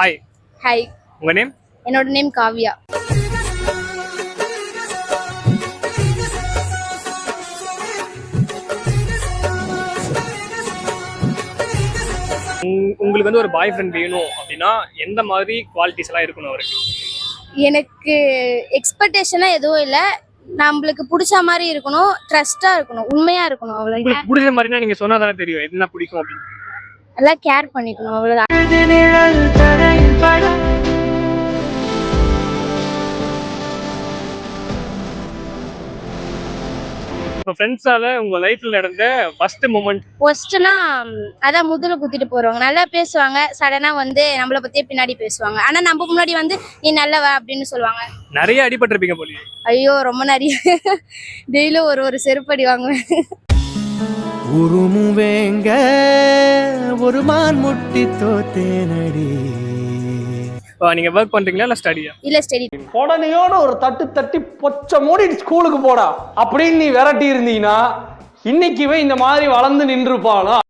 Hi. Hi. உங்க name? என்னோட name Kavya. உங்களுக்கு வந்து ஒரு பாய் ஃப்ரெண்ட் வேணும் அப்படின்னா எந்த மாதிரி குவாலிட்டிஸ் எல்லாம் இருக்கணும் அவருக்கு? எனக்கு எக்ஸ்பெக்டேஷனா எதுவும் இல்லை, நம்மளுக்கு பிடிச்ச மாதிரி இருக்கணும், ட்ரஸ்டா இருக்கணும், உண்மையா இருக்கணும், அவ்வளோ. உங்களுக்கு பிடிச்ச மாதிரினா நீங்க சொன்னா தானே தெரியும் என்ன பிடிக்கும் அப்படின்னு. நல்லா கேர் பண்ணிக்கணும், அவ்வளோதான். இப்போ ஃப்ரெண்ட்ஸால உங்க லைஃப்ல நடந்த ஃபர்ஸ்ட் மூமெண்ட்? ஃபர்ஸ்ட்னா அதான் முதல்ல குத்திட்டு போறவங்க நல்லா பேசுவாங்க, சடனா வந்து நம்மளை பத்தியே பின்னாடி பேசுவாங்க, ஆனா நம்ம முன்னாடி வந்து நீ நல்லவ அப்படின்னு சொல்லுவாங்க. நிறைய அடிபட்டிருப்பீங்க போலயே. ஐயோ ரொம்ப நிறைய. டெய்லியும் ஒரு செருப்படி வாங்குவேன். உருமுவேங்க ஒரு மான் முட்டி தோத்தேனடி. நீங்க ஒர்க் பண்றீங்களா இல்ல ஸ்டடியா? இல்ல ஸ்டடி. உடனேயோட ஒரு தட்டு தட்டி பொச்ச மூடி ஸ்கூலுக்கு போடா அப்படின்னு நீ விரட்டி இருந்தீங்கன்னா இன்னைக்குவே இந்த மாதிரி வளர்ந்து நின்றுப்பாளா?